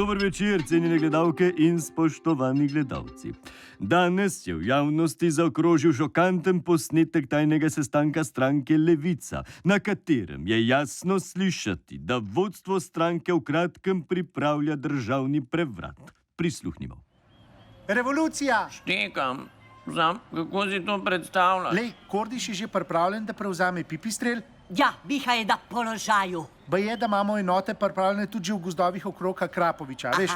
Dober večer, cenjene gledalke in spoštovani gledalci. Danes je v javnosti zaokrožil šokanten posnetek tajnega sestanka stranke Levica, na katerem je jasno slišati, da vodstvo stranke v kratkem pripravlja državni prevrat. Prisluhnimo. Revolucija! Štekam. Kako si to predstavljaš? Lej, Kordiš je že pripravljen, da prevzame Pipistrel. Ja, Miha je na položaju. Baje, da imamo enote pripravljene tudi že v gozdovih okrog Krapoviča. Veš,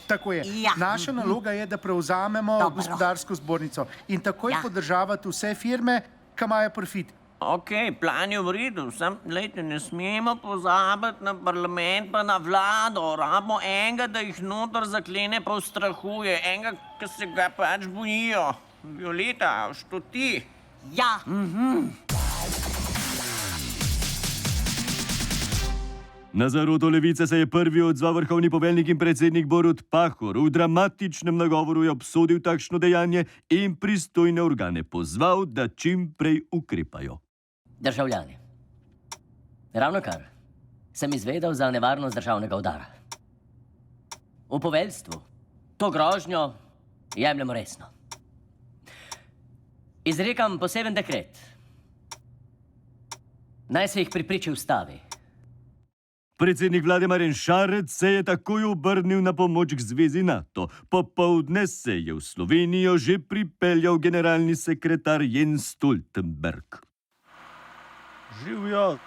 tako je. Ja. Naša naloga je, da prevzamemo gospodarsko zbornico in takoj podržavati vse firme, ki imajo profit. Ok, plan je v redu, lejte, ne smemo pozabiti na parlament pa na vlado. Rabimo enega, da jih noter zaklene pa ustrahuje. Enega, ki se ga pač bojijo. Violeta, što ti? Ja. Na zaroto Levice se je prvi odzval vrhovni poveljnik in predsednik Borut Pahor. V dramatičnem nagovoru je obsodil takšno dejanje in pristojne organe pozval, da čim prej ukrepajo. Državljani, ravnokar sem izvedel za nevarnost državnega udara. V poveljstvu to grožnjo jemljemo resno. Izrekam poseben dekret. Naj se jih pri priči ustavi. Predsednik vlade Marjan Šarec se je takoj obrnil na pomoč k zvezi NATO. Popoldne se je v Slovenijo že pripeljal generalni sekretar Jens Stoltenberg. Živjo!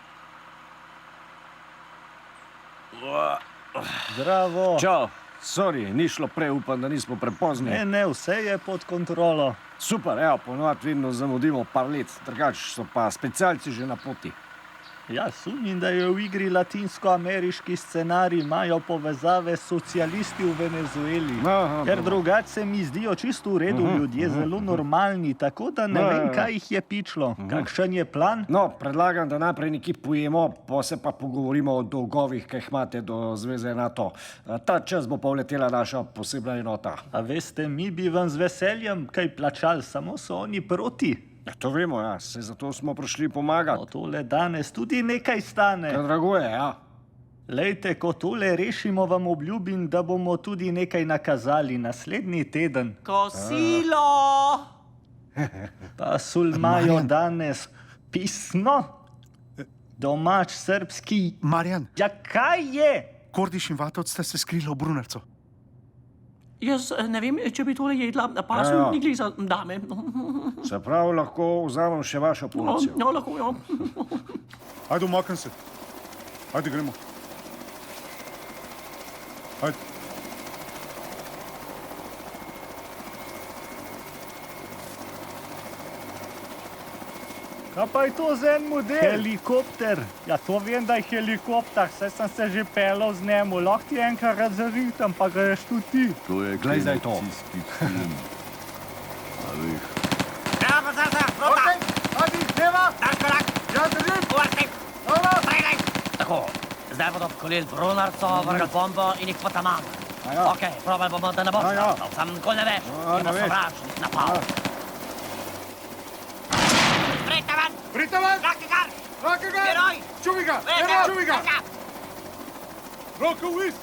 Zdravo! Čau! Sorry, ni šlo prej, upam, da nismo prepozni. Ne, vse je pod kontrolo. Super, evo, ponovno vedno zamudimo par let, drugače so pa specialci že na poti. Ja, sumim, da je v igri latinsko-ameriški scenarij, imajo povezave s socialisti v Venezueli. Ker drugače se mi zdijo čisto v redu ljudje, zelo normalni, tako da ne vem, kaj jih je pičlo. Kakšen je plan? No, predlagam, da najprej nekaj pojemo, pa se pa pogovorimo o dolgovih, ki jih imate do zveze NATO. Ta čas bo pa vletela naša posebna enota. A veste, mi bi vam z veseljem kaj plačali, samo so oni proti. Ja, to vemo, ja, se zato smo prišli pomagati. No, tole danes tudi nekaj stane. Kaj drago je, ja. Lejte, ko tole rešimo, vam obljubim, da bomo tudi nekaj nakazali naslednji teden. Kosilo! Pa imajo danes pisno, domač srbski... Marjan! Ja, kaj je? Kordiš in Vatovc sta se skrila v Brunarcu. Jaz ne vem, če bi tole jedla, pa so nikli za dame. Se pravi, lahko vzamem še vašo porcijo. Ja, lahko, ja. Ajde, umaknem se. Ajde, gremo. Ajde. Kaj pa je to za en model? Helikopter. Ja, to vem, da je helikopter, saj sem se že pelal z njemu. Lahko ti enkrat zaritam, pa greš tudi ti. To je akcijski film. A veš. Ja, pa zdaj, rota! Ajde, deva! Daš korak! Ja, držim! Uvrsti! Dobro! Streljaj! Tako, zdaj bodo vkolili Brunarco, vrgli bombo in jih potamam. Ok, probali bomo, da ne boš nastal, sam nikoli ne veš. Je bo sovražnik napal. Pridite ven! Rakikar! Rakikar! Heroj! Čuvi ga! Čuvi ga! Roko vis!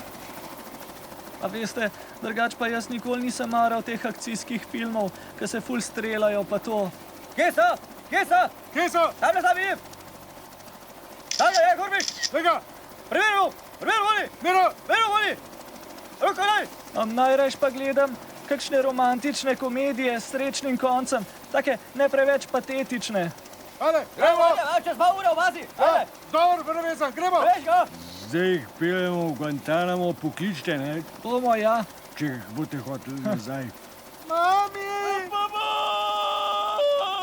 A veste, drugač pa jaz nikoli nisem maral teh akcijskih filmov, ki se ful strelajo pa to. Kje so? Kje so? Kje so? Tam je zabij! Tam je, Korbiš! Lega! Preveril! Voli! Miro! Voli! Roko naj! Najrajš pa gledam kakšne romantične komedije s srečnim koncem, take ne preveč patetične. Ajde, gremo! Čez 2 ure v bazi! Dobro, prevezan, gremo! Veš ga! Zdaj jih peljemo v Guantanamo, pokličte, ne? Bomo, ja. Če jih boste hoteli nazaj. Mami!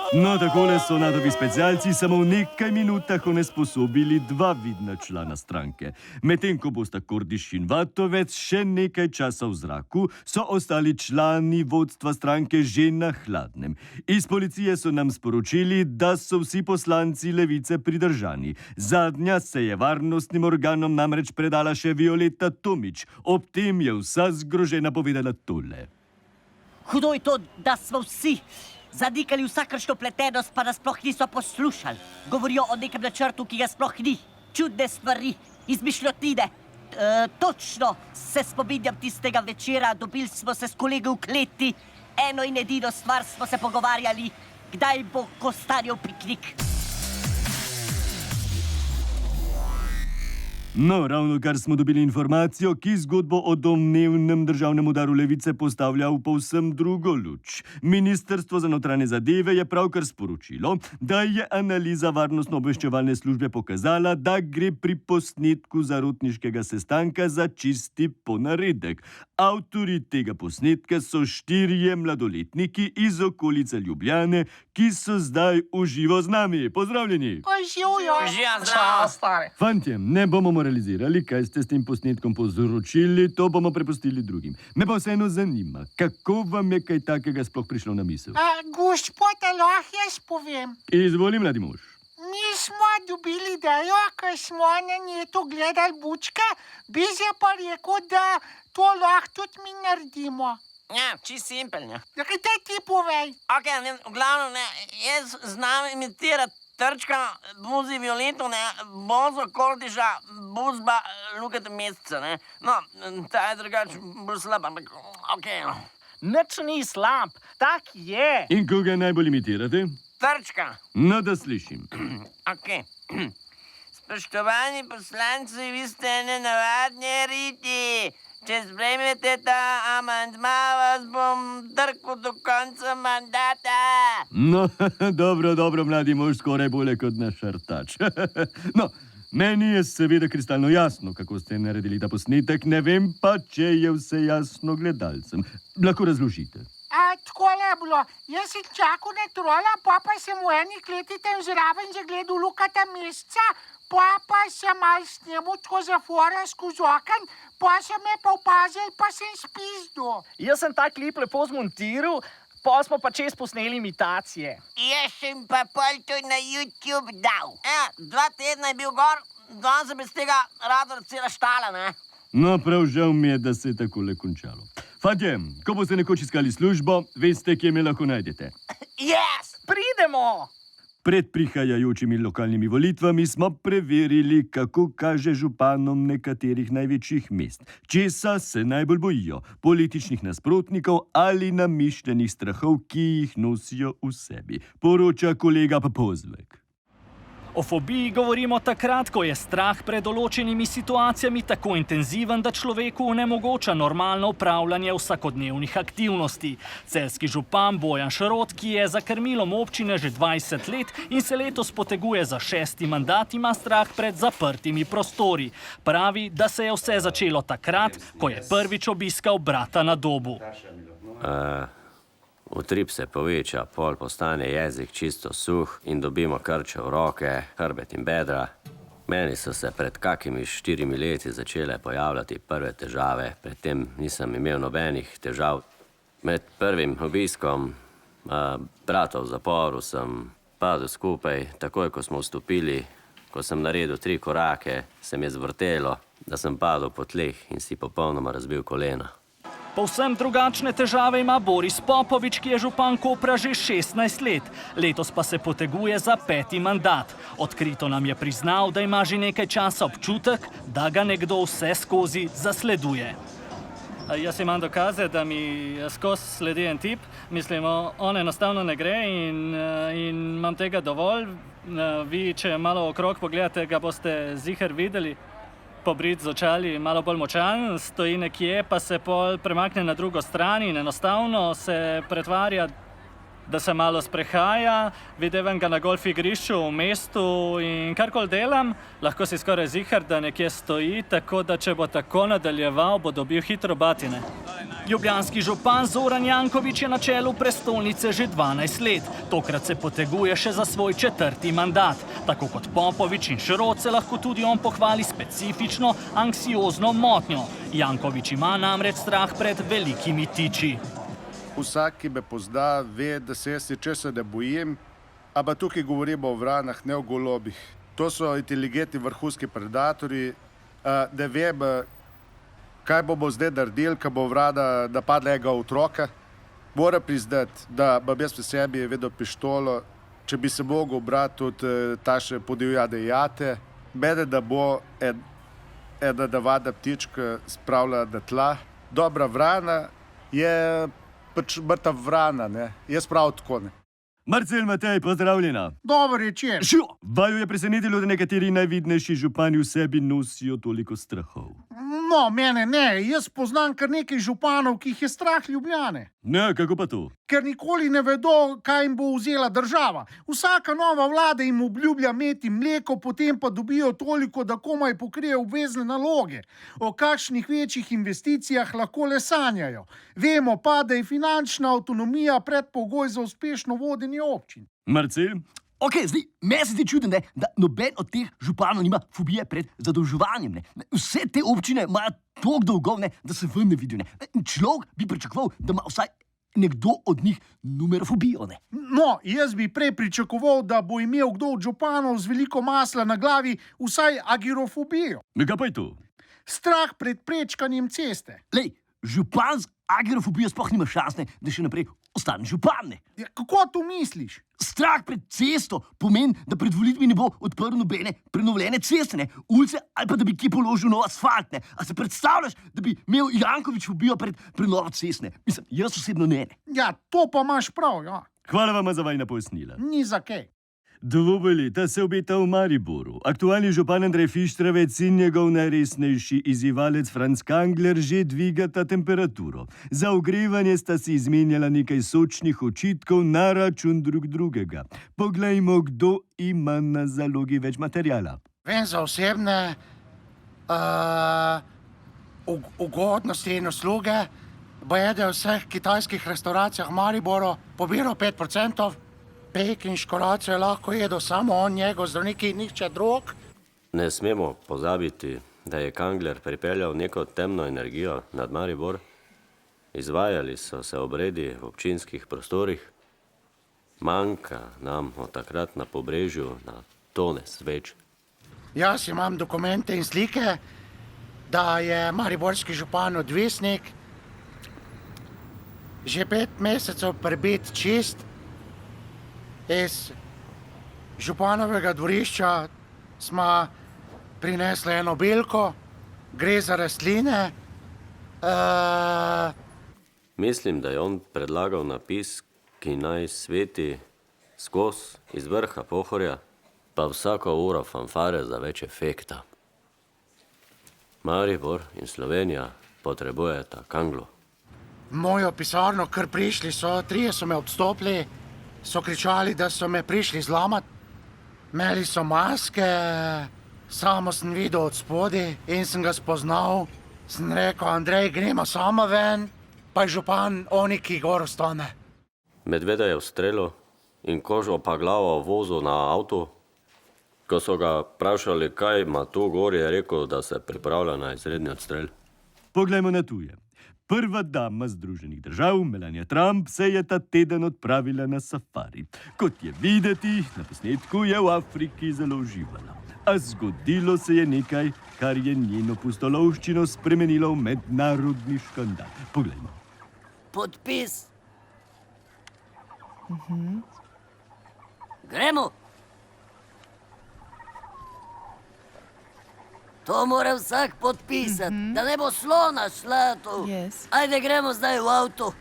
No, takole so nadovi specialci samo v nekaj minutah onesposobili 2 vidna člana stranke. Medtem ko bosta Kordiš in Vatovec še nekaj časa v zraku, so ostali člani vodstva stranke že na hladnem. Iz policije so nam sporočili, da so vsi poslanci Levice pridržani. Zadnja se je varnostnim organom namreč predala še Violeta Tomič. Ob tem je vsa zgrožena povedala tole. Hudo je to, da smo vsi zanikali vsakršno pletenost, pa nas sploh niso poslušali. Govorijo o nekem načrtu, ki ga sploh ni. Čudne stvari, izmišljotine. Točno se spominjam tistega večera, dobili smo se s kolegi v kleti, eno in edino stvar smo se pogovarjali, kdaj bo Kostanjev piknik. No, ravno kar smo dobili informacijo, ki zgodbo o domnevnem državnem udaru levice postavlja v povsem drugo luč. Ministrstvo za notranje zadeve je pravkar sporočilo, da je analiza varnostno-obveščevalne službe pokazala, da gre pri posnetku zarotniškega sestanka za čisti ponaredek. Avtorji tega posnetka so 4 mladoletniki iz okolice Ljubljane, ki so zdaj v živo z nami. Pozdravljeni! Živa zdravo. Fantje, ne bomo moralizirali, kaj ste s tem posnetkom povzročili, to bomo prepustili drugim. Me pa vseeno zanima, kako vam je kaj takega sploh prišlo na misel? Gospod, lahko jaz povem. Izvoli, mladi mož. Mi smo dobili idejo, ker smo na netu gledali bučke, Biz je pa rekel, da to lahko tudi mi naredimo. Ja, čisto simpel, ne. Kaj te ti povej? Ok, v glavnem, ne, jaz znam imitirati Trčka, Buzi Violeto, ne, Bozo Kordiša, Buzba, Lukata Meseca, ne. No, ta je drugače bolj slab, ampak ok. Nič ni slab, tak je. In koga najbolj imitirate? Trčka. No, da slišim. Ok. Spoštovani poslanci, vi ste nenavadni riti. Če sprejmete ta amandma, vas bom trkal do konca mandata. No, dobro, mladi mož, skoraj bolje kot naš šartač. No, meni je seveda kristalno jasno, kako ste naredili ta posnetek, ne vem pa, če je vse jasno gledalcem. Lahko razložite. Takole je bilo. Jaz sem čakal na trola, pa sem v eni kleti tam zraven zagledal Lukata Meseca, pa sem malo snemu tako za fora skozi oken, pa sem me pa opazil, pa sem spizdil. Jaz sem ta klip lepo zmontiral, pa smo pa čez posneli imitacije. Jaz sem pa pol to na YouTube dal. 2 tedna je bil gor, danes je bez tega radar cela štala, ne? No, prav žal mi je, da se je takole končalo. Fantje, ko boste nekoč iskali službo, veste, kje me lahko najdete. Yes! Pridemo! Pred prihajajočimi lokalnimi volitvami smo preverili, kako kaže županom nekaterih največjih mest. Česa se najbolj bojijo? Političnih nasprotnikov ali namišljenih strahov, ki jih nosijo v sebi? Poroča kolega Pozvek. O fobiji govorimo takrat, ko je strah pred določenimi situacijami tako intenziven, da človeku onemogoča normalno upravljanje vsakodnevnih aktivnosti. Celjski župan Bojan Šrot, ki je za krmilom občine že 20 let in se letos poteguje za 6. mandat, ima strah pred zaprtimi prostori. Pravi, da se je vse začelo takrat, ko je prvič obiskal brata na Dobu. Utrip se poveča, pol postane jezik čisto suh in dobimo krče v roke, hrbet in bedra. Meni so se pred kakimi 4 leti začele pojavljati prve težave, predtem nisem imel nobenih težav. Med prvim obiskom brata v zaporu sem padel skupaj, takoj ko smo vstopili, ko sem naredil 3 korake, se mi je zvrtelo, da sem padel po tleh in si popolnoma razbil kolena. Povsem drugačne težave ima Boris Popovič, ki je župan Kopra že 16 let. Letos pa se poteguje za 5. mandat. Odkrito nam je priznal, da ima že nekaj časa občutek, da ga nekdo vse skozi zasleduje. Jaz imam dokaze, da mi skozi sledi en tip. Mislim, on enostavno ne gre in imam tega dovolj. Vi, če malo okrog pogledate, ga boste ziher videli. Pobrit z očali, malo bolj močan, stoji nekje, pa se pol premakne na drugo stran in enostavno se pretvarja, da se malo sprehaja. Videvam ga na golf igrišču v mestu in karkoli delam, lahko si skoraj ziher, da nekje stoji, tako da če bo tako nadaljeval, bo dobil hitro batine. Ljubljanski župan Zoran Janković je na čelu prestolnice že 12 let. Tokrat se poteguje še za svoj 4. mandat. Tako kot Popovič in Šrot se lahko tudi on pohvali specifično anksiozno motnjo. Janković ima namreč strah pred velikimi tiči. Vsak, ki me pozna, ve, da se jaz česa ne bojim, ampak tukaj govorimo o vranah, ne o golobih. To so inteligentni vrhunski predatorji. Ne vem, kaj bomo zdaj naredili, ko bo vrana napadla enega otroka. Moram priznati, da imam jaz v sebi vedno pištolo, če bi se mogel brati tudi taše podivjane jate, mene da bo en ena navadna ptička spravlja na tla. Dobra vrana je pač mrtva vrana, ne. Jaz pravim tako, ne. Marcel Matej, pozdravljena. Dober večer. Vaju je presenetilo, da nekateri najvidnejši župani v sebi nosijo toliko strahov. No, mene ne. Jaz poznam kar nekaj županov, ki jih je strah Ljubljane. Ne, kako pa to? Ker nikoli ne vedo, kaj jim bo vzela država. Vsaka nova vlada jim obljublja med in mleko, potem pa dobijo toliko, da komaj pokrijejo obvezne naloge. O kakšnih večjih investicijah lahko le sanjajo. Vemo pa, da je finančna avtonomija predpogoj za uspešno vodenje občin. Marcel? Ok, zdaj, meni se zdi čudno, da noben od teh županov nima fobije pred zadolževanjem. Vse te občine imajo toliko dolgov, da se ven ne vidijo. Človek bi pričakoval, da ima vsaj nekdo od njih numerofobijo. No, jaz bi prej pričakoval, da bo imel kdo od županov z veliko masla na glavi vsaj agirofobijo. Kaj pa je to? Strah pred prečkanjem ceste. Lej, župan z agirofobijo sploh nima šanse, da še naprej ostane župan. Ja, kako to misliš? Strah pred cesto pomeni, da pred volitvami ne bo odprl nobene prenovljene ceste, ulice ali pa da bi kje položil nov asfalt. A se predstavljaš, da bi imel Janković fobijo pred prenovo ceste? Mislim, jaz osebno ne. Ja, to pa imaš prav, ja. Hvala vam za vajna pojasnila. Ni za kaj. Dvoboj leta se obeta v Mariboru. Aktualni župan Andrej Fištravec in njegov najresnejši izzivalec Franc Kangler že dvigata temperaturo. Za ogrevanje sta si izmenjala nekaj sočnih očitkov na račun drugega. Poglejmo, kdo ima na zalogi več materijala. Vem za osebne ugodnosti in usluge, boje v vseh kitajskih restauracijah v Mariboru pobiral 5%. Pek in škoracijo lahko jedo samo on, njegov zdravniki in nihče drug. Ne smemo pozabiti, da je Kangler pripeljal neko temno energijo nad Maribor. Izvajali so se obredi v občinskih prostorih. Manjka nam od takrat na Pobrežju na tone sveč. Jaz imam dokumente in slike, da je mariborski župan odvisnik. Že 5 mesecev prebit čist. Iz županovega dvorišča smo prinesli eno belko, gre za rastline. Mislim, da je on predlagal napis, ki naj sveti skozi iz vrha Pohorja, pa vsako uro fanfare za več efekta. Maribor in Slovenija potrebujeta Kanglo. V mojo pisarno, kar prišli so, 3 so me odstopili. So kričali, da so me prišli zlamat. Imeli so maske, samo sem videl od spodaj in sem ga spoznal. Sem rekel, Andrej, gremo sama ven, pa je župan oni, ki gor ostane. Medveda je ustrelil in kožo pa glavo vozil na avto. Ko so ga vprašali, kaj ima tu gor, je rekel, da se pripravlja na izredni odstrel. Poglejmo na tuje. Prva dama Združenih držav, Melania Trump, se je ta teden odpravila na safari. Kot je videti, na posnetku je v Afriki zelo uživala. A zgodilo se je nekaj, kar je njeno pustolovščino spremenilo v mednarodni škandal. Poglejmo. Podpis. Gremo. To mora vsak podpisati, da ne bo slona šla tu. Ajde, gremo zdaj v avto.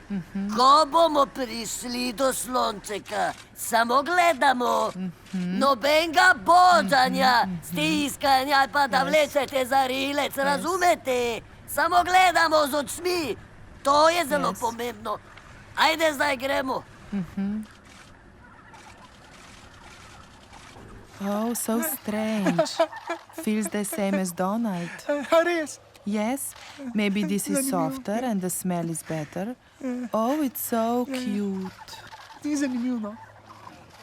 Ko bomo prišli do slončeka, samo gledamo. Nobenega božanja, stiskanja pa da vlečete za rilec, razumete? Samo gledamo z očmi. To je zelo pomembno. Ajde, zdaj gremo. Oh, so strange. Feels the same as Donald. Res? Yes, maybe this is softer and the smell is better. Oh, it's so cute. Ni zanimivo.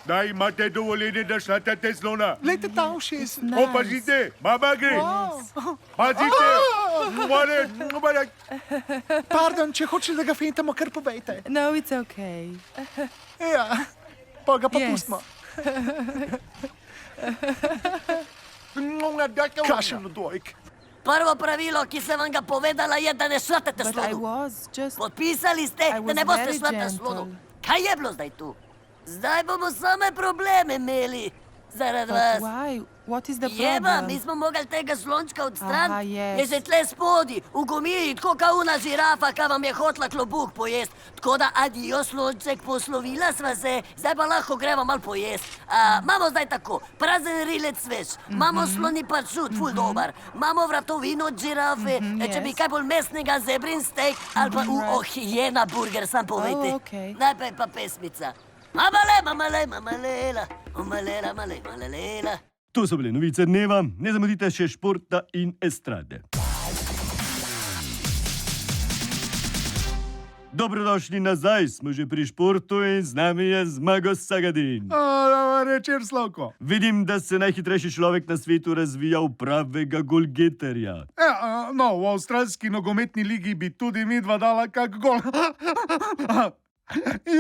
Da imate dovoljenje, da šlatate slona. Glejte ta ušes. Opazite, mama gre. Pazite. Pardon, če hočete, da ga fintamo, kar povejte. No, it's okay. Ja, pa ga pa pustimo. Kašen dojk. Prvo pravilo, ki sem vam ga povedala, je, da ne šlatate slonu. Podpisali ste, da ne boste šlatali slonu. Kaj je bilo zdaj tu? Zdaj bomo same probleme imeli zaradi vas. What is the Jeba, problem? mi smo mogli tega slončka odstraniti. Aha, yes. Je že tle spodi, v gomiji, tako kao una žirafa, ka vam je hotla klobuk pojest. Tako da adijo, slonček, poslovila sva se, zdaj pa lahko gremo mal pojest. Imamo zdaj tako, prazen rilec svež, imamo sloni pačut, ful dober, imamo vratovino od žirafe, če bi kaj bolj mesnega, zebrin steak, ali pa hijena burger, sam povejte. Najprej pa pesmica. Mamale, mamale, mamalela, mamalela, male, malelela. To so bile novice dneva, ne zamudite še športa in estrade. Dobrodošli nazaj, smo že pri športu in z nami je Zmago Sagadin. Večer, Slavko. Vidim, da se najhitrejši človek na svetu razvija v pravega golgeterja. No, v avstralski nogometni ligi bi tudi midva dala kak gol.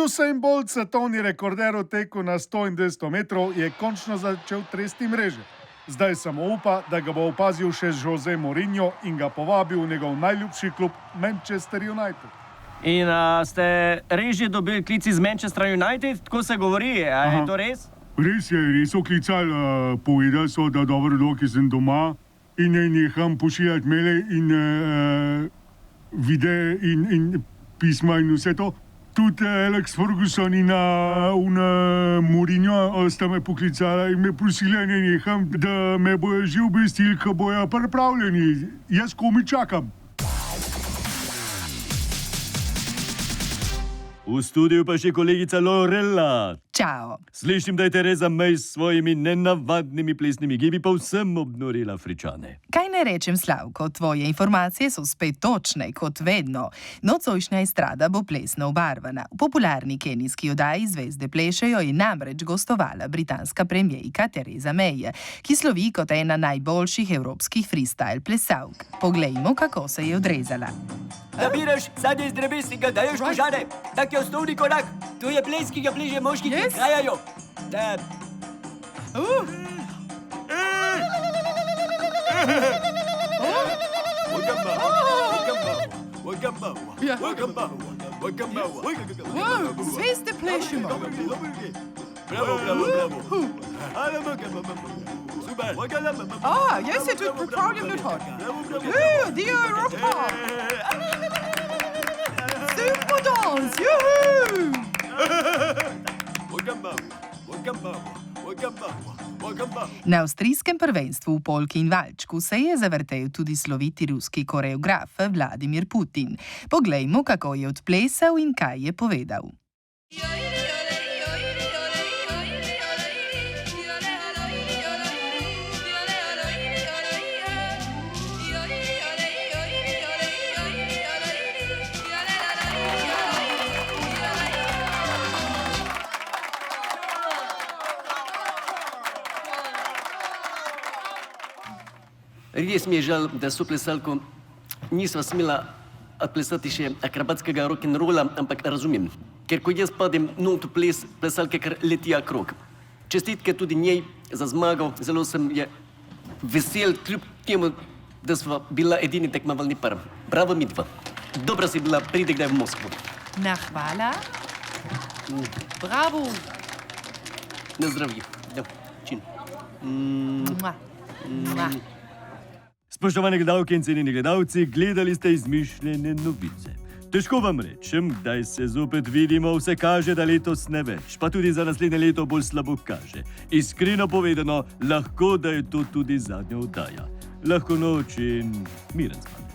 Usain Bolt, svetovni rekorder v teku na 100 in 200 metrov, je končno začel tresti mreže. Zdaj samo upa, da ga bo opazil še Jose Mourinho in ga povabil v njegov najljubši klub Manchester United. In ste res že dobili klic iz Manchester United, tako se govori, je to res? Res so klicali, povedali so, da dobro doki sem doma in ne neham pošiljati maile in videe in pisma in vse to. Tudi Alex Ferguson in Mourinho sta me poklicala in me prosila, ne neham, da me bojo že obvestili, ko bojo pripravljeni. Jaz komi čakam. V studiu pa še kolegica Lorela. Čau. Slišim, da je Tereza May s svojimi nenavadnimi plesnimi gibi povsem obnorila Afričane. Kaj ne rečem, Slavko, tvoje informacije so spet točne, kot vedno. Nocojšnja estrada bo plesno obarvana. V popularni kenijski oddaji Zvezde plešejo je namreč gostovala britanska premijejka Tereza May, ki slovi kot ena najboljših evropskih freestyle plesalk. Poglejmo, kako se je odrezala. Nabiraš sadje iz dreves in ga daješ kožane. Tak je osnovni korak. To je ples, ki ga pleže moški, ki krajajo. Zvezde plešemo. Bravo, bravo, bravo. Super. Jaz se tudi pripravljam na to. Dio Evropa. Super dance, juhu! Na avstrijskem prvenstvu v polki in valčku se je zavrtel tudi sloviti ruski koreograf Vladimir Putin. Poglejmo, kako je odplesal in kaj je povedal. Res mi je žal, da so plesalko nisva smela plesati še akrobatskega rock'n'rolla, ampak razumem. Ker ko jaz padem not v ples, plesalke kar letijo krog. Čestitke tudi njej za zmago, zelo sem je vesel, kljub temu, da sva bila edini tekmovalni par. Bravo midva. Dobra si bila, pridi kdaj v Moskvo. Na hvala. Bravo. Na zdravje. Ja, čin. Spoštovane gledalke in cenjeni gledalci, gledali ste izmišljene novice. Težko vam rečem, kdaj se zopet vidimo, vse kaže, da letos ne več, pa tudi za naslednje leto bolj slabo kaže. Iskreno povedano, lahko, da je to tudi zadnja oddaja. Lahko noč in miren span.